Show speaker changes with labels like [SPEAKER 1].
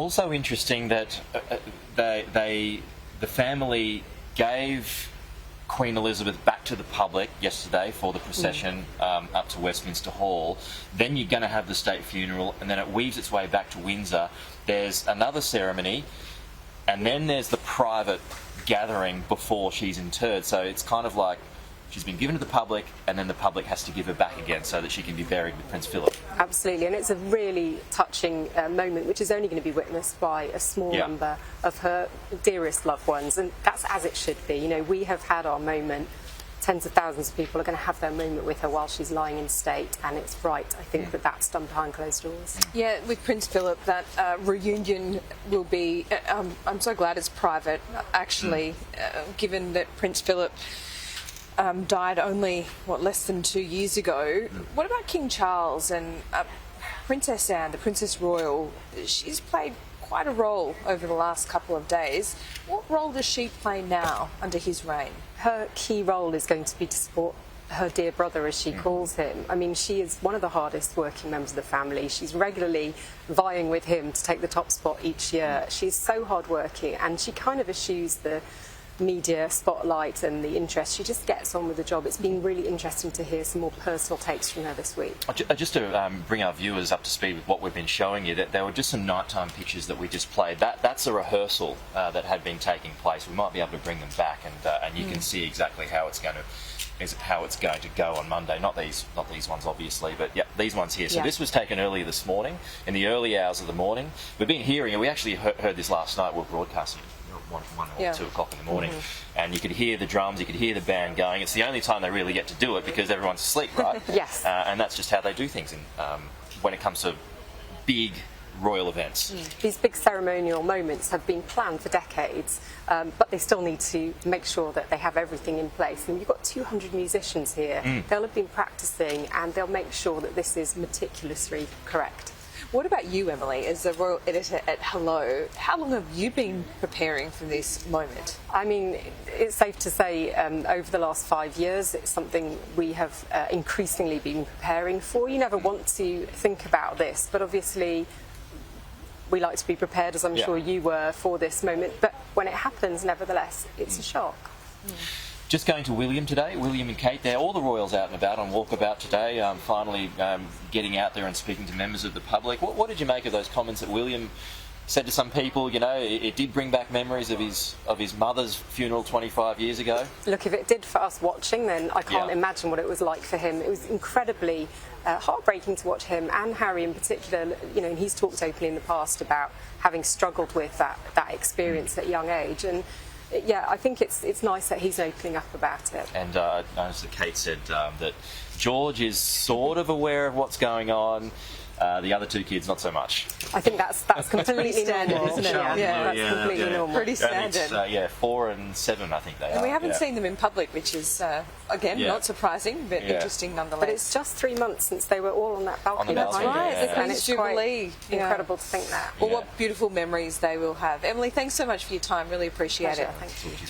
[SPEAKER 1] Also interesting that the family gave Queen Elizabeth back to the public yesterday for the procession up to Westminster Hall. Then you're going to have the state funeral, and then it weaves its way back to Windsor. There's another ceremony, and then there's the private gathering before she's interred. So it's kind of like she's been given to the public, and then the public has to give her back again so that she can be buried with Prince Philip.
[SPEAKER 2] Absolutely, and it's a really touching moment, which is only going to be witnessed by a small number of her dearest loved ones, and that's as it should be. You know, we have had our moment. Tens of thousands of people are going to have their moment with her while she's lying in state, and it's right, I think, that that's done behind closed doors.
[SPEAKER 3] Yeah, with Prince Philip, that reunion will be... I'm so glad it's private, actually, given that Prince Philip died only, less than 2 years ago. What about King Charles and Princess Anne, the Princess Royal? She's played quite a role over the last couple of days. What role does she play now under his reign?
[SPEAKER 2] Her key role is going to be to support her dear brother, as she calls him. I mean, she is one of the hardest working members of the family. She's regularly vying with him to take the top spot each year. She's so hardworking, and she kind of eschews the media spotlight and the interest. She just gets on with the job. It's been really interesting to hear some more personal takes from her this week.
[SPEAKER 1] Just to bring our viewers up to speed with what we've been showing you, that there were just some nighttime pictures that we just played. That's a rehearsal that had been taking place. We might be able to bring them back, and you can see exactly how it's going to go on Monday. Not these ones, obviously, but yeah, these ones here. So this was taken earlier this morning, in the early hours of the morning. We've been hearing it. We actually heard this last night. We're broadcasting 1 or 2 o'clock in the morning, and you could hear the drums, you could hear the band going. It's the only time they really get to do it because everyone's asleep, right?
[SPEAKER 2] Yes.
[SPEAKER 1] And that's just how they do things when it comes to big royal events.
[SPEAKER 2] These big ceremonial moments have been planned for decades, but they still need to make sure that they have everything in place. And you've got 200 musicians here. They'll have been practicing, and they'll make sure that this is meticulously correct.
[SPEAKER 3] What about you, Emily, as the Royal Editor at Hello? How long have you been preparing for this moment?
[SPEAKER 2] I mean, it's safe to say over the last 5 years, it's something we have increasingly been preparing for. You never want to think about this, but obviously we like to be prepared, as I'm sure you were, for this moment. But when it happens, nevertheless, it's a shock.
[SPEAKER 1] Just going to William today, William and Kate there, all the royals out and about on walkabout today, finally getting out there and speaking to members of the public. What did you make of those comments that William said to some people? You know, it did bring back memories of his mother's funeral 25 years ago.
[SPEAKER 2] Look, if it did for us watching, then I can't imagine what it was like for him. It was incredibly heartbreaking to watch him, and Harry in particular. You know, and he's talked openly in the past about having struggled with that experience at a young age. And yeah, I think it's nice that he's opening up about it.
[SPEAKER 1] And I noticed that Kate said that George is sort of aware of what's going on. The other 2 kids, not so much.
[SPEAKER 2] I think that's completely normal, isn't it? Yeah, that's completely normal.
[SPEAKER 3] Pretty standard.
[SPEAKER 1] It's 4 and 7, I think they are.
[SPEAKER 3] And we haven't seen them in public, which is, again, not surprising, but interesting nonetheless.
[SPEAKER 2] But it's just 3 months since they were all on that balcony.
[SPEAKER 3] That's right.
[SPEAKER 2] And it's
[SPEAKER 3] Jubilee.
[SPEAKER 2] quite incredible to think that.
[SPEAKER 3] Well, what beautiful memories they will have. Emily, thanks so much for your time. Really appreciate it.
[SPEAKER 2] Thank you.